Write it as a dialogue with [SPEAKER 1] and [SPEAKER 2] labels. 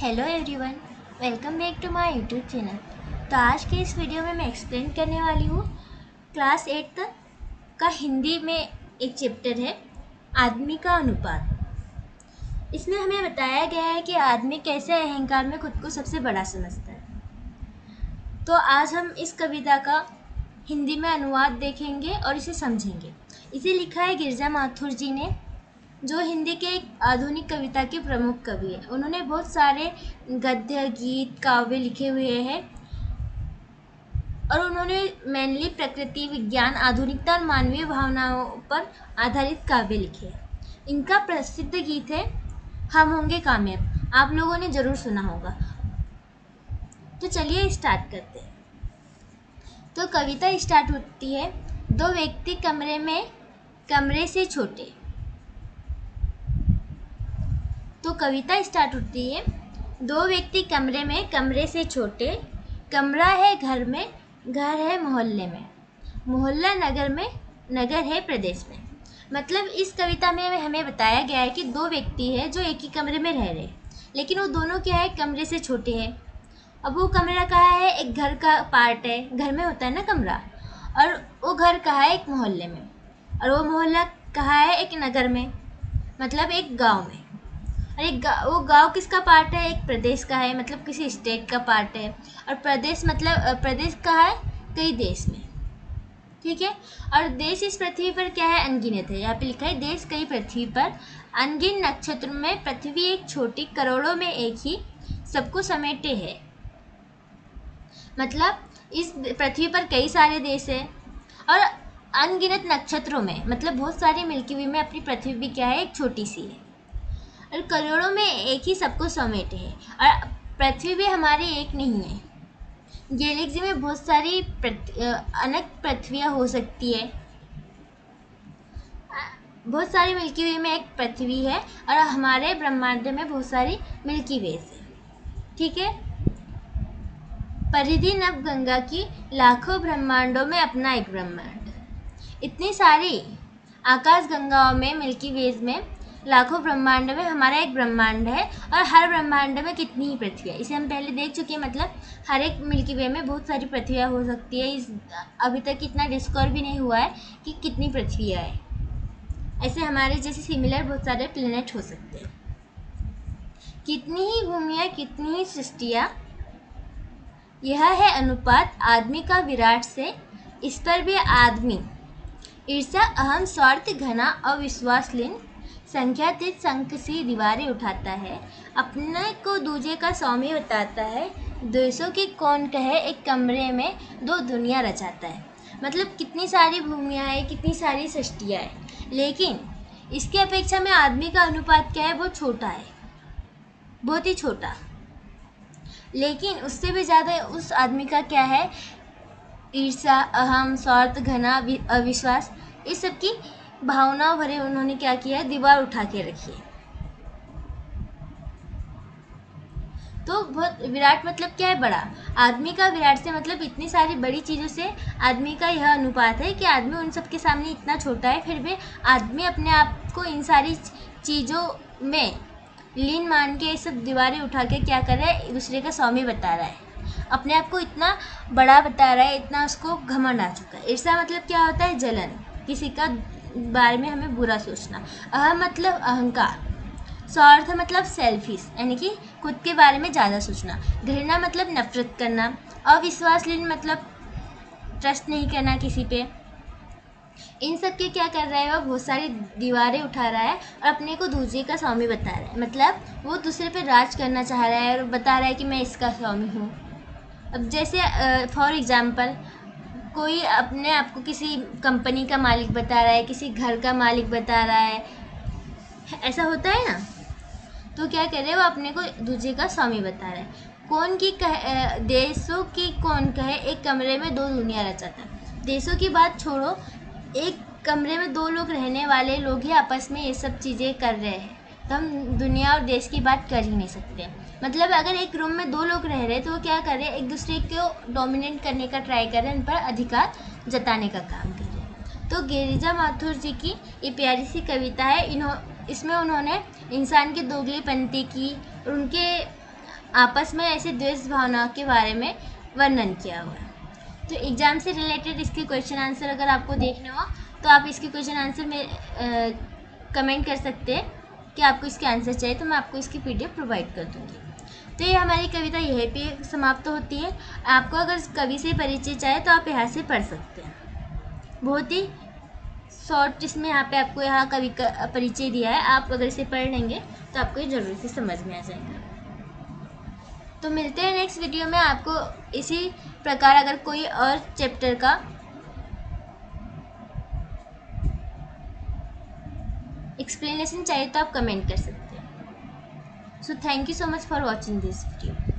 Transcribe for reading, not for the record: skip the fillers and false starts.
[SPEAKER 1] Hello everyone, welcome back to my YouTube channel. तो आज के इस वीडियो में मैं एक्सप्लेन करने वाली हूँ क्लास 8 तक का हिंदी में एक चैप्टर है आदमी का अनुपात। इसमें हमें बताया गया है कि आदमी कैसे अहंकार में खुद को सबसे बड़ा समझता है। तो आज हम इस कविता का हिंदी में अनुवाद देखेंगे और इसे समझेंगे। इसे लिखा है गिरिजा माथुर जी ने, जो हिंदी के एक आधुनिक कविता के प्रमुख कवि हैं। उन्होंने बहुत सारे गद्य, गीत, काव्य लिखे हुए हैं और उन्होंने मेनली प्रकृति, विज्ञान, आधुनिकता और मानवीय भावनाओं पर आधारित काव्य लिखे हैं। इनका प्रसिद्ध गीत है हम होंगे कामयाब, आप लोगों ने ज़रूर सुना होगा। तो चलिए स्टार्ट करते हैं। तो कविता स्टार्ट होती है, दो व्यक्ति कमरे से छोटे। तो कविता स्टार्ट होती है, दो व्यक्ति कमरे से छोटे, कमरा है घर में, घर है मोहल्ले में, मोहल्ला नगर में, नगर है प्रदेश में। मतलब इस कविता में हमें बताया गया है कि दो व्यक्ति हैं जो एक ही कमरे में रह रहे हैं, लेकिन वो दोनों क्या है, कमरे से छोटे हैं। अब वो कमरा कहाँ है, एक घर का पार्ट है, घर में होता है ना कमरा, और वो घर कहाँ है, एक मोहल्ले में, और वो मोहल्ला कहाँ है, एक नगर में, मतलब एक गाँव में। और वो गांव किसका पार्ट है, एक प्रदेश का है, मतलब किसी स्टेट का पार्ट है। और प्रदेश मतलब प्रदेश का है कई देश में, ठीक है। और देश इस पृथ्वी पर क्या है, अनगिनत है। यहाँ पे लिखा है देश कई पृथ्वी पर, अनगिन नक्षत्र में पृथ्वी एक छोटी, करोड़ों में एक ही, सबको समेटे है। मतलब इस पृथ्वी पर कई सारे देश है और अनगिनत नक्षत्रों में, मतलब बहुत सारी मिल्की वे में अपनी पृथ्वी भी क्या है, एक छोटी सी है और करोड़ों में एक ही सबको समेटे है। और पृथ्वी भी हमारी एक नहीं है, गैलेक्सी में बहुत सारी अनेक पृथ्वियाँ हो सकती है। बहुत सारी मिल्की वे में एक पृथ्वी है और हमारे ब्रह्मांड में बहुत सारी मिल्की वेज है, ठीक है। परिधि नभ गंगा की, लाखों ब्रह्मांडों में अपना एक ब्रह्मांड। इतनी सारी आकाश गंगाओं में, मिल्की वेज में, लाखों ब्रह्मांड में हमारा एक ब्रह्मांड है और हर ब्रह्मांड में कितनी ही पृथ्वी है, इसे हम पहले देख चुके हैं। मतलब हर एक मिल्की वे में बहुत सारी पृथ्वियाँ हो सकती है। इस अभी तक इतना डिस्कवर भी नहीं हुआ है कि कितनी पृथ्वियाँ है। ऐसे हमारे जैसे सिमिलर बहुत सारे प्लेनेट हो सकते हैं। कितनी ही भूमियाँ, कितनी ही सृष्टियाँ, यह है अनुपात आदमी का विराट से, इस पर भी आदमी ईर्ष्या, अहम, स्वार्थ, घना, अविश्वास, लीन, संख्यातीत संक सी दीवारें उठाता है, अपने को दूजे का स्वामी बताता है, द्वेषों की कौन कहे, एक कमरे में दो दुनिया रचाता है। मतलब कितनी सारी भूमियाँ हैं, कितनी सारी सृष्टियाँ हैं, लेकिन इसकी अपेक्षा में आदमी का अनुपात क्या है, वो छोटा है, बहुत ही छोटा। लेकिन उससे भी ज़्यादा उस आदमी का क्या है, ईर्ष्या, अहम, स्वार्थ, घना, अविश्वास, इस सब की भावनाओं भरे उन्होंने क्या किया है, दीवार उठा के रखी है। तो बहुत विराट मतलब क्या है, बड़ा। आदमी का विराट से मतलब इतनी सारी बड़ी चीज़ों से आदमी का यह अनुपात है कि आदमी उन सब के सामने इतना छोटा है, फिर भी आदमी अपने आप को इन सारी चीज़ों में लीन मान के ये सब दीवारें उठा के क्या कर रहा है, दूसरे का स्वामी बता रहा है, अपने आप को इतना बड़ा बता रहा है, इतना उसको घमंड आ चुका है। ईर्ष्या मतलब क्या होता है, जलन, किसी का बारे में हमें बुरा सोचना। अहम मतलब अहंकार, स्वार्थ मतलब सेल्फिश, यानी कि खुद के बारे में ज़्यादा सोचना। घृणा मतलब नफरत करना। अविश्वास लीन मतलब ट्रस्ट नहीं करना किसी पे। इन सब के क्या कर रहा है, वो बहुत सारी दीवारें उठा रहा है और अपने को दूसरे का स्वामी बता रहा है। मतलब वो दूसरे पे राज करना चाह रहा है और बता रहा है कि मैं इसका स्वामी हूँ। अब जैसे फॉर एग्ज़ाम्पल कोई अपने आप को किसी कंपनी का मालिक बता रहा है, किसी घर का मालिक बता रहा है, ऐसा होता है ना। तो क्या कर रहे हैं, वो अपने को दूसरे का स्वामी बता रहा है। कौन की देशों की कौन कहे, एक कमरे में दो दुनिया रचाता है। देशों की बात छोड़ो, एक कमरे में दो लोग रहने वाले लोग ही आपस में ये सब चीज़ें कर रहे हैं, तो हम दुनिया और देश की बात कर ही नहीं सकते। मतलब अगर एक रूम में दो लोग रह रहे हैं तो वो क्या कर रहे हैं, एक दूसरे को डोमिनेट करने का ट्राई कर रहे हैं, उन पर अधिकार जताने का काम कर रहे हैं। तो गिरिजा माथुर जी की ये प्यारी सी कविता है। इसमें उन्होंने इंसान की दोगलीपंथी की और उनके आपस में ऐसे द्वेष भावना के बारे में वर्णन किया हुआ है। तो एग्ज़ाम से रिलेटेड इसके क्वेश्चन आंसर अगर आपको देखने हो तो आप इसके क्वेश्चन आंसर में कमेंट कर सकते हैं कि आपको इसके आंसर चाहिए, तो मैं आपको इसकी PDF प्रोवाइड कर दूँगी। तो ये हमारी कविता यहीं पे समाप्त होती है। आपको अगर कवि से परिचय चाहिए तो आप यहाँ से पढ़ सकते हैं। बहुत ही शॉर्ट इसमें यहाँ पे आपको यहाँ कवि का परिचय दिया है। आप अगर इसे पढ़ लेंगे तो आपको ये ज़रूर से समझ में आ जाएगा। तो मिलते हैं नेक्स्ट वीडियो में। आपको इसी प्रकार अगर कोई और चैप्टर का एक्सप्लेनेशन चाहिए तो आप कमेंट कर सकते हैं। So thank you so much for watching this video.